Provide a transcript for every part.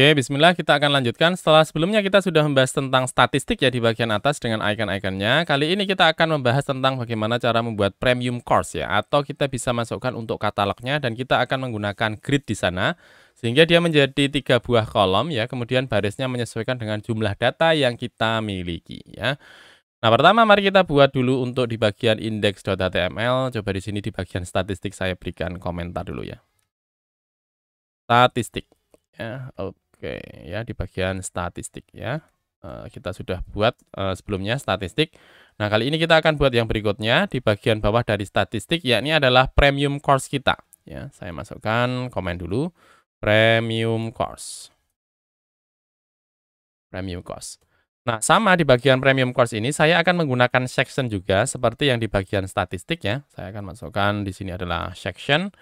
Oke, bismillah kita akan lanjutkan. Setelah sebelumnya kita sudah membahas tentang statistik ya di bagian atas dengan icon-iconnya. Kali ini kita akan membahas tentang bagaimana cara membuat premium course ya, atau kita bisa masukkan untuk katalognya dan kita akan menggunakan grid di sana sehingga dia menjadi 3 buah kolom ya, kemudian barisnya menyesuaikan dengan jumlah data yang kita miliki ya. Nah, pertama mari kita buat dulu untuk di bagian index.html. Coba di sini di bagian statistik saya berikan komentar dulu ya. Statistik. Ya, oke ya di bagian statistik ya. Kita sudah buat sebelumnya statistik. Nah, kali ini kita akan buat yang berikutnya di bagian bawah dari statistik, yakni adalah premium course kita. Ya, saya masukkan komen dulu premium course. Premium course. Nah, sama di bagian premium course ini saya akan menggunakan section juga seperti yang di bagian statistik ya. Saya akan masukkan di sini adalah section.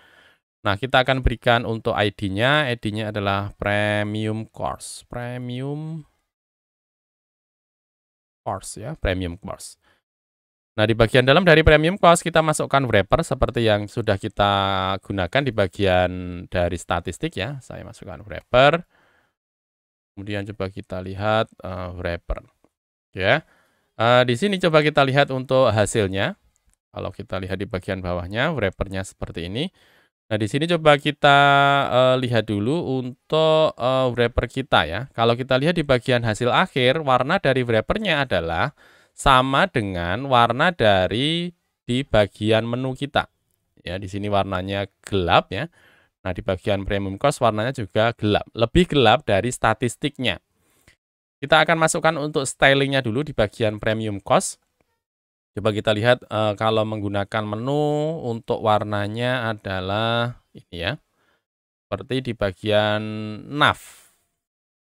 Nah, kita akan berikan untuk ID-nya, ID-nya adalah premium course, premium course ya, premium course. Nah, di bagian dalam dari premium course kita masukkan wrapper seperti yang sudah kita gunakan di bagian dari statistik ya. Saya masukkan wrapper. Kemudian coba kita lihat wrapper. Ya. Di sini coba kita lihat untuk hasilnya. Kalau kita lihat di bagian bawahnya, wrapper-nya seperti ini. Nah, di sini coba kita lihat dulu untuk wrapper kita ya. Kalau kita lihat di bagian hasil akhir, warna dari wrapper-nya adalah sama dengan warna dari di bagian menu kita. Ya, di sini warnanya gelap ya. Nah, di bagian premium course warnanya juga gelap, lebih gelap dari statistiknya. Kita akan masukkan untuk stylingnya dulu di bagian premium course. Coba kita lihat kalau menggunakan menu untuk warnanya adalah ini ya. Seperti di bagian nav.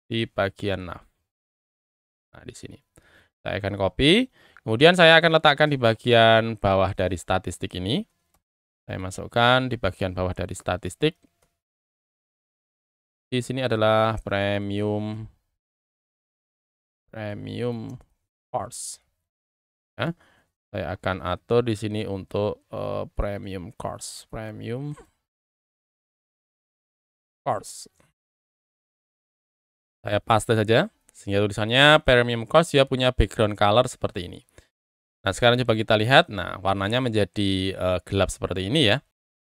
Di bagian nav. Nah, di sini. Saya akan copy. Kemudian saya akan letakkan di bagian bawah dari statistik ini. Saya masukkan di bagian bawah dari statistik. Di sini adalah premium course. Ya. Saya akan atur di sini untuk premium course. Premium course. Saya paste saja, sehingga tulisannya premium course dia punya background color seperti ini. Nah, sekarang coba kita lihat, nah warnanya menjadi gelap seperti ini ya.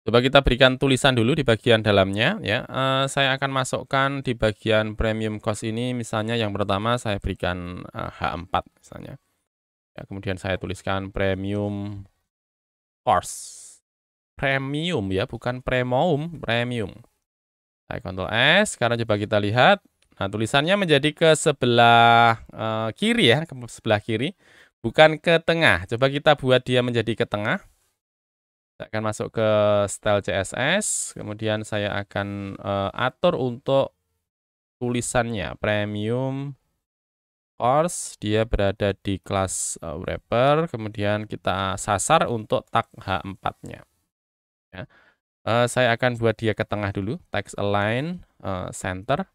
Coba kita berikan tulisan dulu di bagian dalamnya ya. Saya akan masukkan di bagian premium course ini, misalnya yang pertama saya berikan H4 misalnya. Ya, kemudian saya tuliskan premium course. Premium ya, bukan premium, premium. Saya Ctrl S, sekarang coba kita lihat. Nah, tulisannya menjadi ke sebelah kiri ya, ke sebelah kiri, bukan ke tengah. Coba kita buat dia menjadi ke tengah. Saya akan masuk ke style CSS, kemudian saya akan atur untuk tulisannya premium course, dia berada di kelas wrapper, kemudian kita sasar untuk tag H4-nya. Ya. Saya akan buat dia ke tengah dulu, text align center.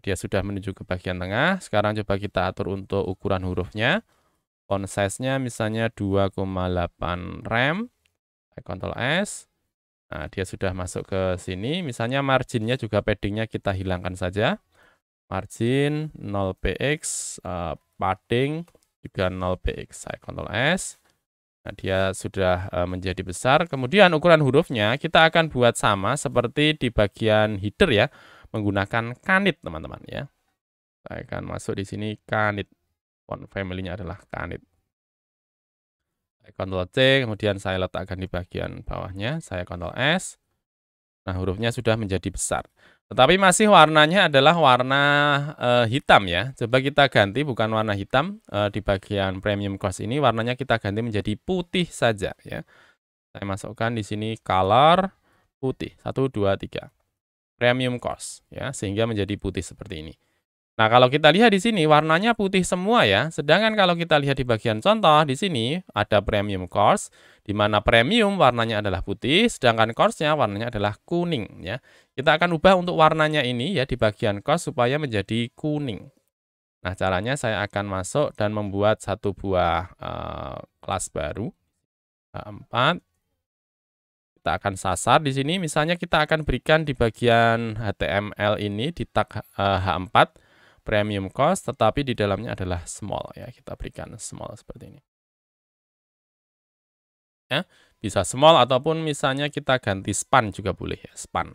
Dia sudah menuju ke bagian tengah. Sekarang coba kita atur untuk ukuran hurufnya. Font size-nya misalnya 2,8 rem. Ctrl S. Nah, dia sudah masuk ke sini. Misalnya marginnya juga paddingnya kita hilangkan saja. Margin 0px, padding juga 0px. Saya Ctrl S. Nah, dia sudah menjadi besar. Kemudian ukuran hurufnya kita akan buat sama seperti di bagian header ya. Menggunakan Canit, teman-teman ya. Saya akan masuk di sini Canit. Font family-nya adalah Canit. Saya Ctrl C, kemudian saya letakkan di bagian bawahnya, saya Ctrl S. Nah, hurufnya sudah menjadi besar. Tetapi masih warnanya adalah warna hitam ya. Coba kita ganti bukan warna hitam di bagian premium course ini, warnanya kita ganti menjadi putih saja ya. Saya masukkan di sini color putih. 1, 2, 3. Premium course ya, sehingga menjadi putih seperti ini. Nah, kalau kita lihat di sini warnanya putih semua ya. Sedangkan kalau kita lihat di bagian contoh di sini ada premium course di mana premium warnanya adalah putih, sedangkan course-nya warnanya adalah kuning ya. Kita akan ubah untuk warnanya ini ya di bagian course supaya menjadi kuning. Nah, caranya saya akan masuk dan membuat satu buah kelas baru H4. Kita akan sasar di sini, misalnya kita akan berikan di bagian HTML ini di tag H4 premium cost, tetapi di dalamnya adalah small ya. Kita berikan small seperti ini. Ya, bisa small ataupun misalnya kita ganti span juga boleh ya, span.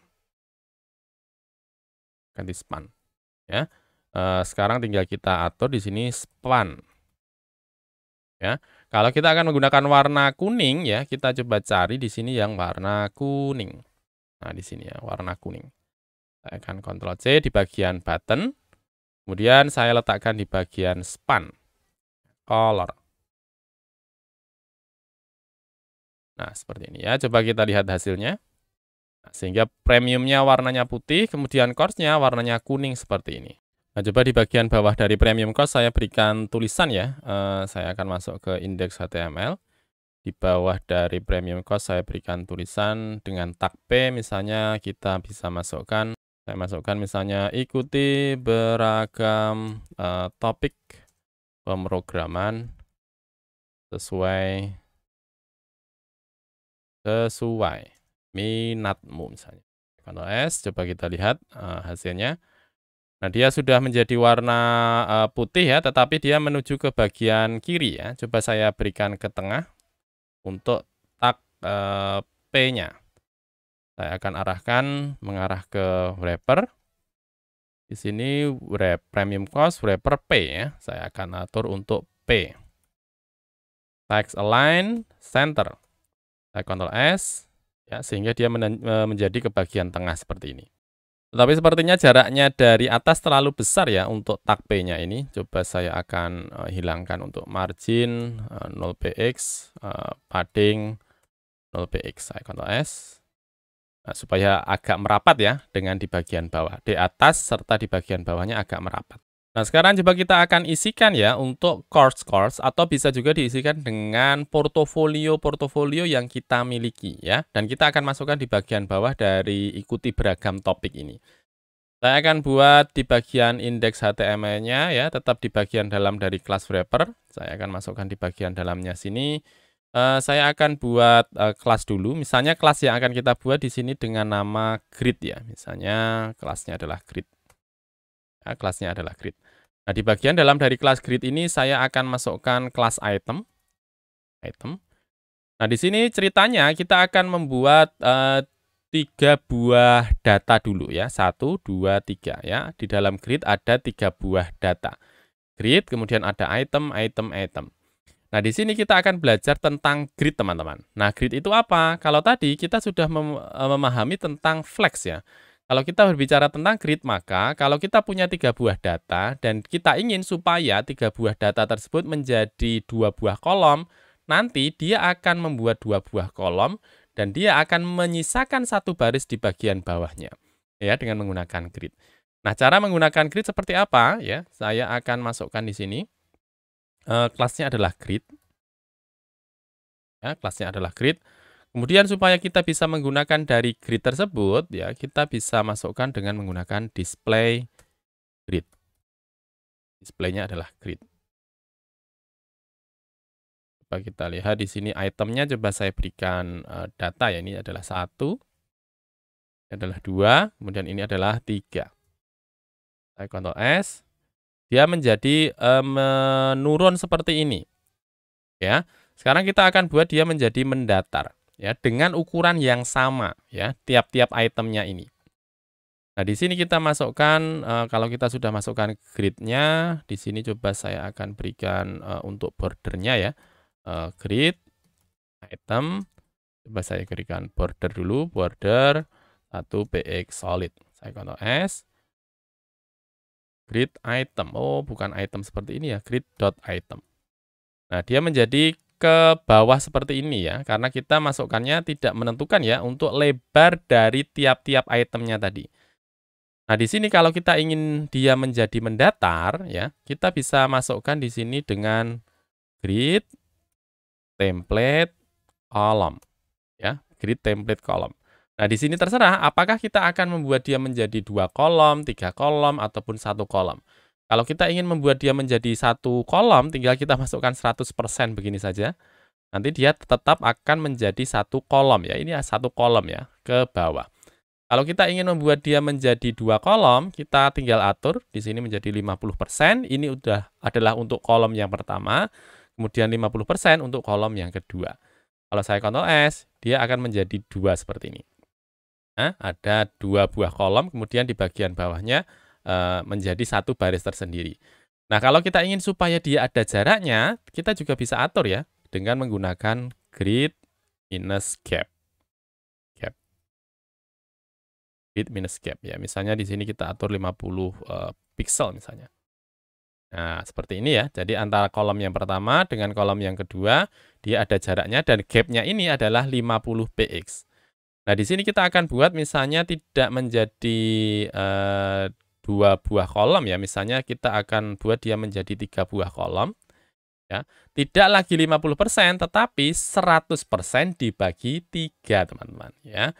Ganti span ya. Sekarang tinggal kita atur di sini span. Ya. Kalau kita akan menggunakan warna kuning ya, kita coba cari di sini yang warna kuning. Nah, di sini ya, warna kuning. Saya akan Ctrl C di bagian button. Kemudian saya letakkan di bagian span. Color. Nah, seperti ini ya. Coba kita lihat hasilnya. Nah, sehingga premiumnya warnanya putih, kemudian course-nya warnanya kuning seperti ini. Nah, coba di bagian bawah dari premium course saya berikan tulisan ya. Saya akan masuk ke index HTML. Di bawah dari premium course saya berikan tulisan dengan tag P, misalnya kita bisa masukkan, saya masukkan misalnya ikuti beragam topik pemrograman sesuai minatmu misalnya. Ctrl S, coba kita lihat hasilnya. Nah, dia sudah menjadi warna putih ya, tetapi dia menuju ke bagian kiri ya. Coba saya berikan ke tengah untuk tag P-nya. Saya akan arahkan mengarah ke wrapper. Di sini premium cost wrapper P ya. Saya akan atur untuk P. Text align center. Saya Ctrl S ya, sehingga dia menjadi ke bagian tengah seperti ini. Tetapi sepertinya jaraknya dari atas terlalu besar ya untuk tag P-nya ini. Coba saya akan hilangkan untuk margin 0px, padding 0px. Saya Ctrl S. Nah, supaya agak merapat ya dengan di bagian bawah. Di atas serta di bagian bawahnya agak merapat. Nah, sekarang coba kita akan isikan ya untuk course atau bisa juga diisikan dengan portofolio yang kita miliki ya. Dan kita akan masukkan di bagian bawah dari ikuti beragam topik ini. Saya akan buat di bagian indeks HTML-nya ya, tetap di bagian dalam dari class wrapper. Saya akan masukkan di bagian dalamnya sini. Saya akan buat kelas dulu. Misalnya kelas yang akan kita buat di sini dengan nama grid ya. Misalnya kelasnya adalah grid. Ya, kelasnya adalah grid. Nah, di bagian dalam dari kelas grid ini saya akan masukkan kelas item. Nah, di sini ceritanya kita akan membuat 3 buah data dulu ya. 1, 2, 3 ya. Di dalam grid ada 3 buah data. Grid, kemudian ada item. Nah, di sini kita akan belajar tentang grid, teman-teman. Nah, grid itu apa? Kalau tadi kita sudah memahami tentang flex ya. Kalau kita berbicara tentang grid, maka kalau kita punya 3 buah data dan kita ingin supaya 3 buah data tersebut menjadi 2 buah kolom, nanti dia akan membuat 2 buah kolom dan dia akan menyisakan 1 baris di bagian bawahnya ya dengan menggunakan grid. Nah, cara menggunakan grid seperti apa ya? Saya akan masukkan di sini. Kelasnya adalah grid. Ya, kelasnya adalah grid. Kemudian supaya kita bisa menggunakan dari grid tersebut, ya kita bisa masukkan dengan menggunakan display grid. Displaynya adalah grid. Coba kita lihat di sini itemnya, coba saya berikan data ya, ini adalah 1, ini adalah 2, kemudian ini adalah 3. Saya Ctrl S, dia menjadi menurun seperti ini. Ya, sekarang kita akan buat dia menjadi mendatar. Ya, dengan ukuran yang sama ya tiap-tiap itemnya ini. Nah, di sini kita masukkan kalau kita sudah masukkan gridnya, di sini coba saya akan berikan untuk bordernya ya. Grid item, coba saya berikan border dulu, border 1px solid. Saya Ctrl S. Grid item. Oh, bukan item seperti ini ya, grid.item. Nah, dia menjadi ke bawah seperti ini ya, karena kita masukkannya tidak menentukan ya untuk lebar dari tiap-tiap itemnya tadi. Nah, di sini kalau kita ingin dia menjadi mendatar ya, kita bisa masukkan di sini dengan grid template column ya, grid template column. Nah, di sini terserah apakah kita akan membuat dia menjadi 2 kolom, 3 kolom ataupun 1 kolom. Kalau kita ingin membuat dia menjadi 1 kolom, tinggal kita masukkan 100% begini saja. nanti dia tetap akan menjadi satu kolom ya. Ini satu kolom ya, ke bawah. Kalau kita ingin membuat dia menjadi 2 kolom, kita tinggal atur di sini menjadi 50%. Ini adalah untuk kolom yang pertama, kemudian 50% untuk kolom yang kedua. Kalau saya Ctrl S, dia akan menjadi 2 seperti ini. Nah, ada 2 buah kolom, kemudian di bagian bawahnya menjadi satu baris tersendiri. Nah, kalau kita ingin supaya dia ada jaraknya, kita juga bisa atur ya, dengan menggunakan grid minus gap. Grid minus gap ya. Misalnya di sini kita atur 50 pixel misalnya. Nah, seperti ini ya. Jadi antara kolom yang pertama dengan kolom yang kedua, dia ada jaraknya dan gapnya ini adalah 50 px. Nah, di sini kita akan buat misalnya tidak menjadi 2 buah kolom ya. Misalnya kita akan buat dia menjadi 3 buah kolom. Ya. Tidak lagi 50%, tetapi 100% dibagi 3, teman-teman. Ya.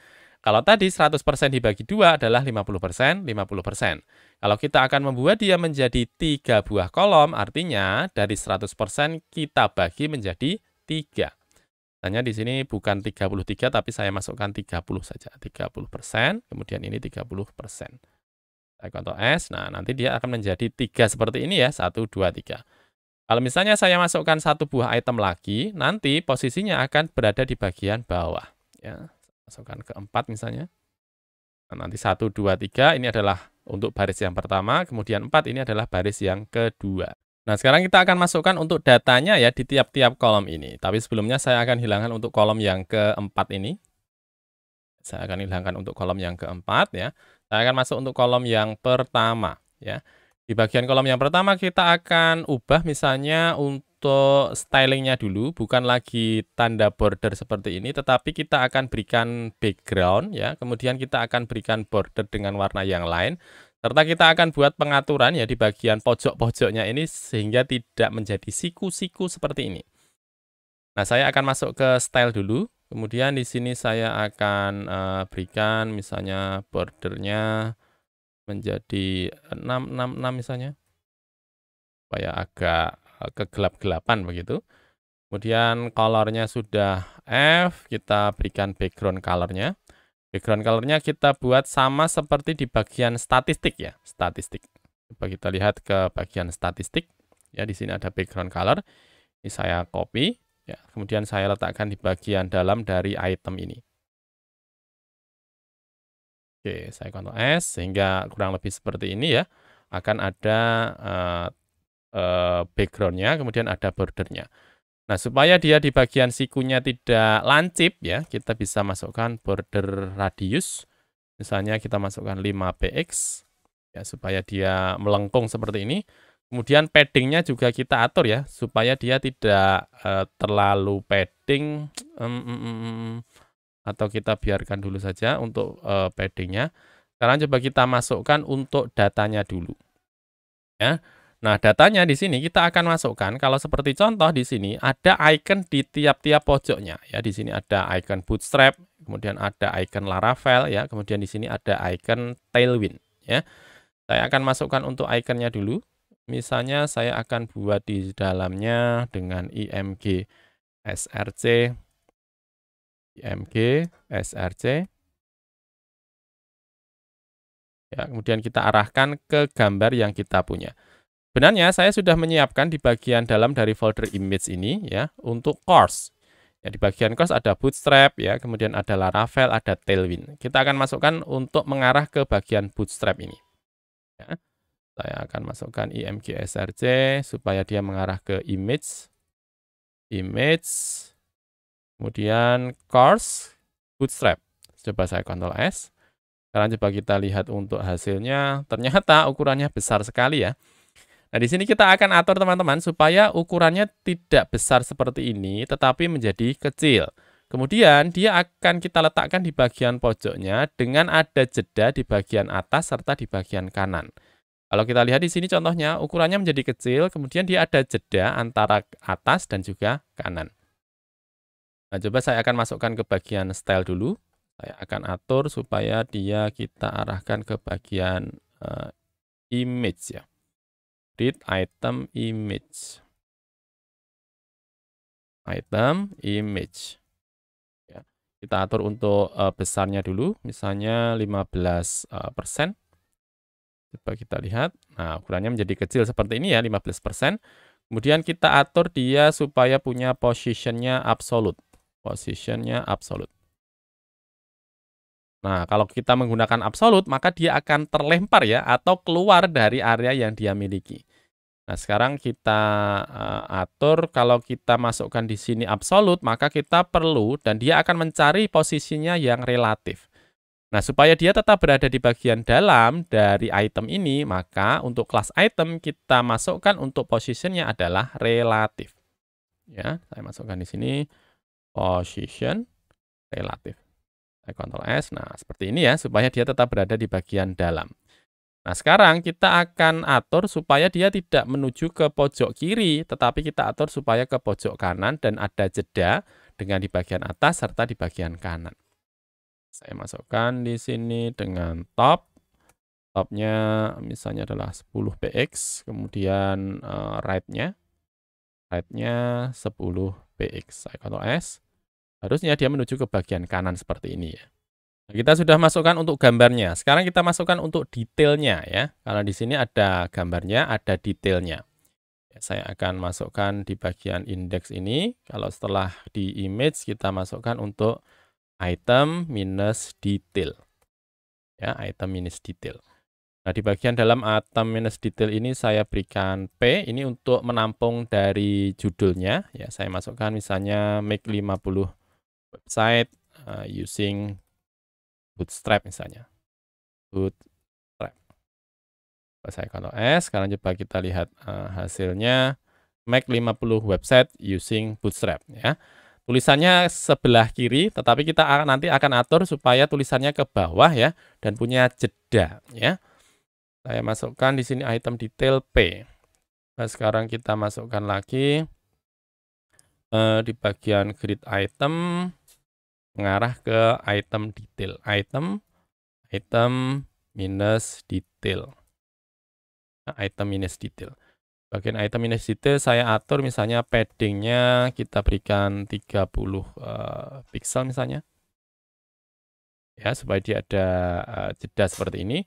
Kalau tadi 100% dibagi 2 adalah 50%, 50%. Kalau kita akan membuat dia menjadi 3 buah kolom, artinya dari 100% kita bagi menjadi 3. Misalnya di sini bukan 33, tapi saya masukkan 30 saja. 30%, kemudian ini 30%. Saya Ctrl S, nah nanti dia akan menjadi 3 seperti ini ya, 1, 2, 3. Kalau misalnya saya masukkan satu buah item lagi, nanti posisinya akan berada di bagian bawah. Ya. Masukkan ke 4 misalnya. Nah, nanti 1, 2, 3 ini adalah untuk baris yang pertama, kemudian 4 ini adalah baris yang kedua. Nah, sekarang kita akan masukkan untuk datanya ya di tiap-tiap kolom ini. Tapi sebelumnya saya akan hilangkan untuk kolom yang keempat ini. Saya akan hilangkan untuk kolom yang keempat ya. Saya akan masuk untuk kolom yang pertama ya. Di bagian kolom yang pertama kita akan ubah misalnya untuk stylingnya dulu, bukan lagi tanda border seperti ini, tetapi kita akan berikan background ya, kemudian kita akan berikan border dengan warna yang lain, serta kita akan buat pengaturan ya di bagian pojok-pojoknya ini sehingga tidak menjadi siku-siku seperti ini. Nah, saya akan masuk ke style dulu, kemudian di sini saya akan berikan misalnya bordernya menjadi 666 misalnya, supaya agak kegelap-gelapan begitu. Kemudian colornya sudah F, kita berikan background colornya. Background colornya kita buat sama seperti di bagian statistik ya, statistik. Coba kita lihat ke bagian statistik. Ya, di sini ada background color. Ini saya copy, ya. Kemudian saya letakkan di bagian dalam dari item ini. Oke, saya Ctrl S sehingga kurang lebih seperti ini ya. Akan ada background-nya, kemudian ada bordernya. Nah, supaya dia di bagian sikunya tidak lancip ya, kita bisa masukkan border radius. Misalnya kita masukkan 5px ya, supaya dia melengkung seperti ini. Kemudian padding-nya juga kita atur ya, supaya dia tidak terlalu padding, atau kita biarkan dulu saja untuk padding-nya. Sekarang coba kita masukkan untuk datanya dulu. Ya. Nah, datanya di sini kita akan masukkan, kalau seperti contoh di sini ada icon di tiap-tiap pojoknya ya. Di sini ada icon Bootstrap, kemudian ada icon Laravel ya, kemudian di sini ada icon Tailwind ya. Saya akan masukkan untuk iconnya dulu. Misalnya saya akan buat di dalamnya dengan img src ya, kemudian kita arahkan ke gambar yang kita punya. Sebenarnya saya sudah menyiapkan di bagian dalam dari folder image ini ya untuk course. Ya, di bagian course ada Bootstrap ya, kemudian ada Laravel, ada Tailwind. Kita akan masukkan untuk mengarah ke bagian Bootstrap ini. Ya. Saya akan masukkan img src supaya dia mengarah ke image, kemudian course, Bootstrap. Coba saya Ctrl S. Sekarang coba kita lihat untuk hasilnya. Ternyata ukurannya besar sekali ya. Nah, di sini kita akan atur teman-teman supaya ukurannya tidak besar seperti ini, tetapi menjadi kecil. Kemudian dia akan kita letakkan di bagian pojoknya dengan ada jeda di bagian atas serta di bagian kanan. Kalau kita lihat di sini contohnya, ukurannya menjadi kecil, kemudian dia ada jeda antara atas dan juga kanan. Nah, coba saya akan masukkan ke bagian style dulu. Saya akan atur supaya dia kita arahkan ke bagian image ya. Read item image. item image. Ya. Kita atur untuk besarnya dulu, misalnya 15%. Coba kita lihat. Nah, ukurannya menjadi kecil seperti ini ya, 15%. Kemudian kita atur dia supaya punya positionnya absolute. Positionnya absolute. Nah, kalau kita menggunakan absolute, maka dia akan terlempar ya, atau keluar dari area yang dia miliki. Nah, sekarang kita atur kalau kita masukkan di sini absolute, maka kita perlu dan dia akan mencari posisinya yang relatif. Nah, supaya dia tetap berada di bagian dalam dari item ini, maka untuk kelas item kita masukkan untuk positionnya adalah relatif. Ya, saya masukkan di sini position relatif. Saya Ctrl S. Nah, seperti ini ya, supaya dia tetap berada di bagian dalam. Nah, sekarang kita akan atur supaya dia tidak menuju ke pojok kiri, tetapi kita atur supaya ke pojok kanan dan ada jeda dengan di bagian atas serta di bagian kanan. Saya masukkan di sini dengan top. Topnya misalnya adalah 10px, kemudian right-nya 10px. Saya Ctrl S. Harusnya dia menuju ke bagian kanan seperti ini ya. Nah, kita sudah masukkan untuk gambarnya. Sekarang kita masukkan untuk detailnya ya. Karena di sini ada gambarnya, ada detailnya. Ya, saya akan masukkan di bagian indeks ini. Kalau setelah di image kita masukkan untuk item minus detail. Ya, item minus detail. Nah, di bagian dalam item minus detail ini saya berikan P. Ini untuk menampung dari judulnya. Ya, saya masukkan misalnya make 50 website using Bootstrap misalnya. Bootstrap. Saya Ctrl S. Sekarang coba kita lihat hasilnya. Make 50 website using Bootstrap ya. Tulisannya sebelah kiri, tetapi kita nanti akan atur supaya tulisannya ke bawah ya dan punya jeda ya. Saya masukkan di sini item detail P. Nah, sekarang kita masukkan lagi di bagian grid item mengarah ke item detail. Item minus detail. Nah, item minus detail. Bagian item minus detail saya atur misalnya paddingnya kita berikan 30 pixel misalnya. Ya, supaya dia ada jeda seperti ini.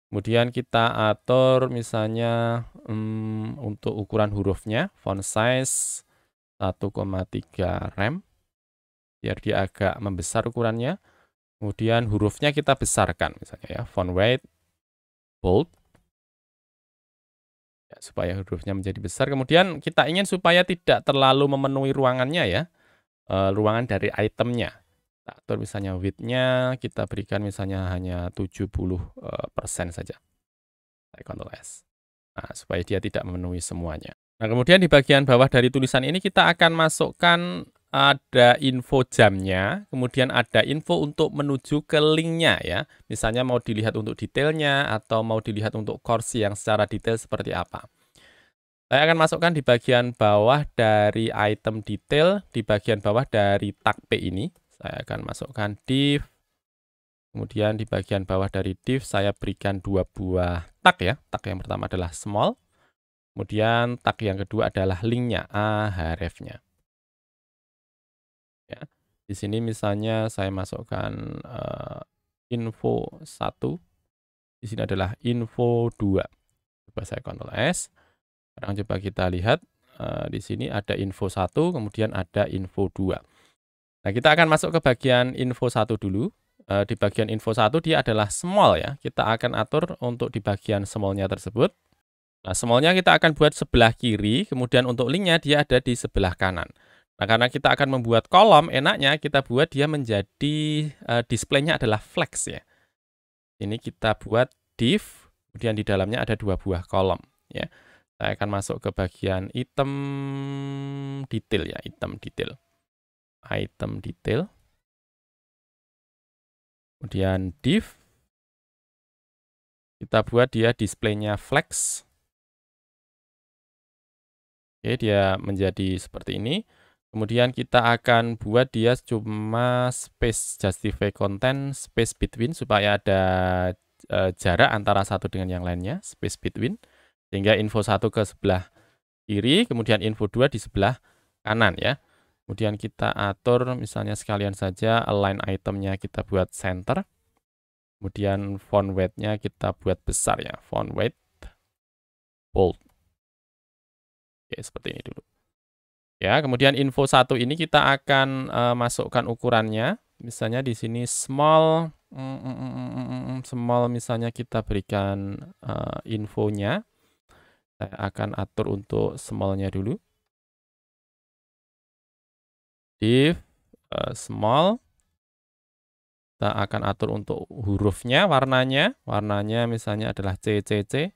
Kemudian kita atur misalnya untuk ukuran hurufnya, font size 1,3 rem. Biar dia agak membesar ukurannya. Kemudian hurufnya kita besarkan misalnya ya, font weight bold. Ya, supaya hurufnya menjadi besar. Kemudian kita ingin supaya tidak terlalu memenuhi ruangannya ya, ruangan dari itemnya. Kita atur misalnya width-nya kita berikan misalnya hanya 70% saja. Saya Ctrl S. Nah, supaya dia tidak memenuhi semuanya. Nah, kemudian di bagian bawah dari tulisan ini kita akan masukkan ada info jamnya, kemudian ada info untuk menuju ke linknya ya. Misalnya mau dilihat untuk detailnya atau mau dilihat untuk course yang secara detail seperti apa. Saya akan masukkan di bagian bawah dari item detail, di bagian bawah dari tag P ini. Saya akan masukkan div. Kemudian di bagian bawah dari div saya berikan 2 buah tag ya. Tag yang pertama adalah small. Kemudian tag yang kedua adalah linknya, href-nya. Ya. Di sini misalnya saya masukkan info 1. Di sini adalah info 2. Coba saya Ctrl S. Sekarang coba kita lihat di sini ada info 1, kemudian ada info 2. Nah, kita akan masuk ke bagian info 1 dulu. Di bagian info 1 dia adalah small ya. Kita akan atur untuk di bagian small-nya tersebut. Nah, small-nya kita akan buat sebelah kiri, kemudian untuk link-nya dia ada di sebelah kanan. Nah, karena kita akan membuat kolom, enaknya kita buat dia menjadi display-nya adalah flex ya. Ini kita buat div, kemudian di dalamnya ada 2 buah kolom ya. Saya akan masuk ke bagian item detail ya, item detail. Item detail. Kemudian div. Kita buat dia display-nya flex. Oke, dia menjadi seperti ini. Kemudian kita akan buat dia cuma space justify content, space between, supaya ada jarak antara satu dengan yang lainnya, space between. Sehingga info 1 ke sebelah kiri, kemudian info 2 di sebelah kanan ya. Kemudian kita atur misalnya sekalian saja align itemnya kita buat center. Kemudian font weight-nya kita buat besar ya. Font weight bold. Oke, seperti ini dulu. Ya, kemudian info 1 ini kita akan masukkan ukurannya. Misalnya di sini small, small misalnya kita berikan infonya. Saya akan atur untuk small-nya dulu. Div small. Kita akan atur untuk hurufnya, warnanya misalnya adalah CCC.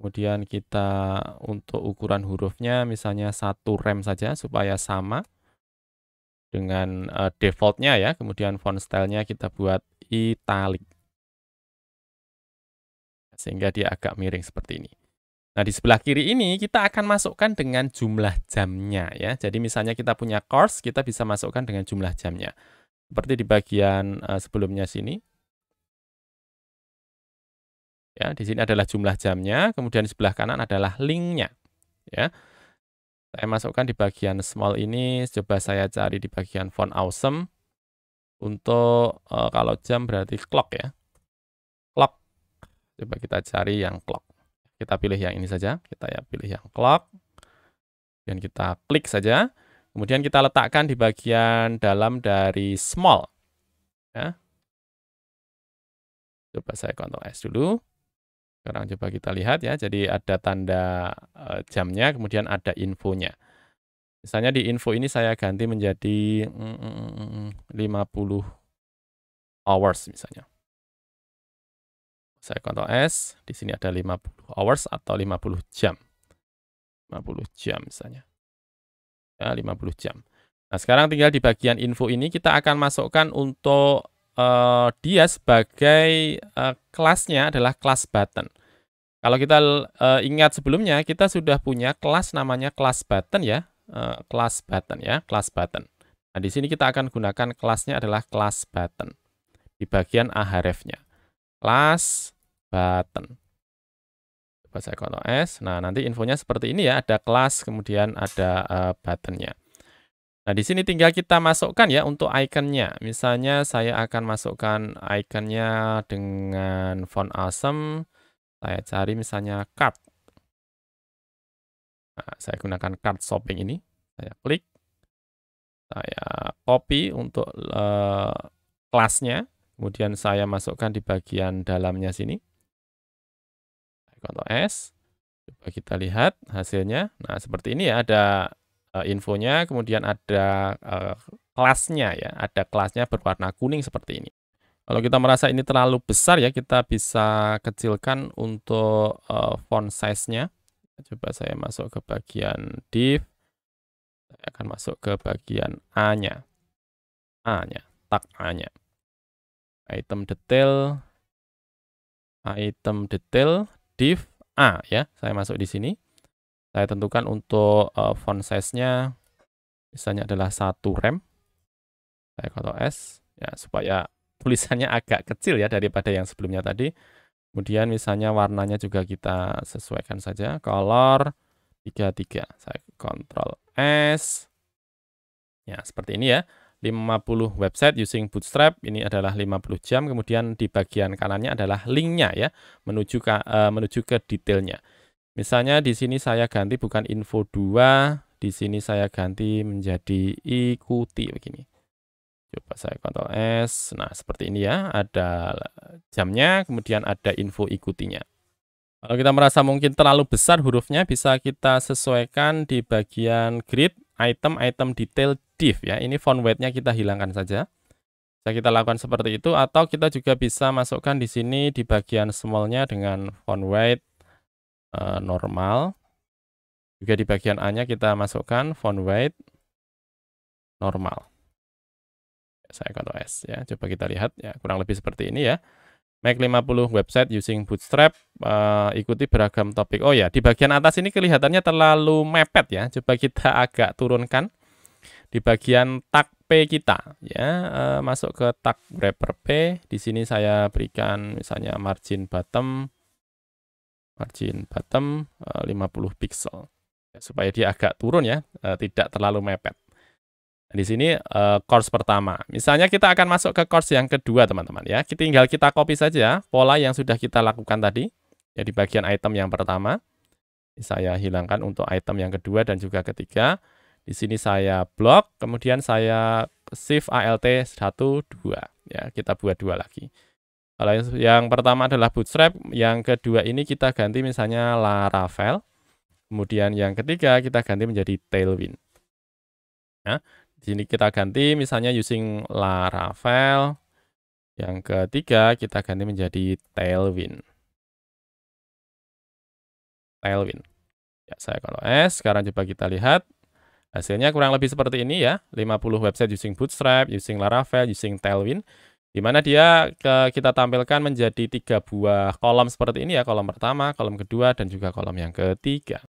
Kemudian kita untuk ukuran hurufnya misalnya 1 rem saja supaya sama dengan defaultnya ya. Kemudian font style-nya kita buat italic. Sehingga dia agak miring seperti ini. Nah, di sebelah kiri ini kita akan masukkan dengan jumlah jamnya ya. Jadi misalnya kita punya course, kita bisa masukkan dengan jumlah jamnya. Seperti di bagian sebelumnya sini. Ya, di sini adalah jumlah jamnya, kemudian di sebelah kanan adalah linknya. Ya. Saya masukkan di bagian small ini, coba saya cari di bagian font awesome. Untuk kalau jam berarti clock ya. Clock. Coba kita cari yang clock. Kita pilih yang ini saja, kita ya pilih yang clock. Dan kita klik saja. Kemudian kita letakkan di bagian dalam dari small. Ya. Coba saya Ctrl S dulu. Sekarang coba kita lihat ya. Jadi ada tanda jamnya, kemudian ada infonya. Misalnya di info ini saya ganti menjadi 50 hours misalnya. Saya Ctrl S, di sini ada 50 hours atau 50 jam. 50 jam misalnya. Ya, 50 jam. Nah, sekarang tinggal di bagian info ini kita akan masukkan untuk dia sebagai kelasnya adalah kelas button. Kalau kita ingat sebelumnya, kita sudah punya kelas namanya kelas button ya. Kelas button ya, kelas button. Nah, di sini kita akan gunakan kelasnya adalah kelas button. Di bagian ahrefnya. Kelas button. Coba saya Ctrl S. Nah, nanti infonya seperti ini ya, ada kelas, kemudian ada buttonnya. Nah, di sini tinggal kita masukkan ya untuk ikonnya. Misalnya saya akan masukkan ikonnya dengan font awesome. Saya cari misalnya card. Nah, saya gunakan card shopping ini. Saya klik. Saya copy untuk kelasnya. Kemudian saya masukkan di bagian dalamnya sini. Ctrl S. Coba kita lihat hasilnya. Nah, seperti ini ya, ada infonya, kemudian ada kelasnya ya, ada kelasnya berwarna kuning seperti ini. Kalau kita merasa ini terlalu besar ya, kita bisa kecilkan untuk font size-nya. Coba saya masuk ke bagian div. Saya akan masuk ke bagian A-nya. A-nya, tag A-nya. Item detail, div A ya. Saya masuk di sini. Saya tentukan untuk font size-nya misalnya adalah 1 rem. Saya Ctrl S ya supaya tulisannya agak kecil ya daripada yang sebelumnya tadi. Kemudian misalnya warnanya juga kita sesuaikan saja. Color 33. Saya Ctrl S. Ya, seperti ini ya. 50 website using Bootstrap, ini adalah 50 jam. Kemudian di bagian kanannya adalah linknya ya, menuju ke detailnya. Misalnya di sini saya ganti bukan info 2, di sini saya ganti menjadi ikuti begini. Coba saya Ctrl S. Nah, seperti ini ya, ada jamnya, kemudian ada info ikutinya. Kalau kita merasa mungkin terlalu besar hurufnya, bisa kita sesuaikan di bagian grid, item detail, div ya. Ini font weight-nya kita hilangkan saja. Bisa kita lakukan seperti itu, atau kita juga bisa masukkan di sini di bagian small-nya dengan font weight normal. Juga di bagian A-nya kita masukkan font weight normal. Saya Ctrl S ya. Coba kita lihat ya, kurang lebih seperti ini ya. Make 50 website using Bootstrap, ikuti beragam topik. Oh ya, di bagian atas ini kelihatannya terlalu mepet ya. Coba kita agak turunkan di bagian tag P kita ya, masuk ke tag wrapper P. Di sini saya berikan misalnya margin bottom 50 pixel. Supaya dia agak turun ya, tidak terlalu mepet. Di sini course pertama. Misalnya kita akan masuk ke course yang kedua, teman-teman ya. Tinggal kita copy saja pola yang sudah kita lakukan tadi ya di bagian item yang pertama. Saya hilangkan untuk item yang kedua dan juga ketiga. Di sini saya blok, kemudian saya shift alt 1 2 ya. Kita buat dua lagi. Kalau yang pertama adalah bootstrap, yang kedua ini kita ganti misalnya Laravel. Kemudian yang ketiga kita ganti menjadi Tailwind. Ya. Di sini kita ganti misalnya using Laravel. Yang ketiga kita ganti menjadi Tailwind. Tailwind. Ya, saya Ctrl S. Sekarang coba kita lihat. Hasilnya kurang lebih seperti ini ya. 50 website using Bootstrap, using Laravel, using Tailwind. Di mana dia kita tampilkan menjadi 3 buah kolom seperti ini ya. Kolom pertama, kolom kedua, dan juga kolom yang ketiga.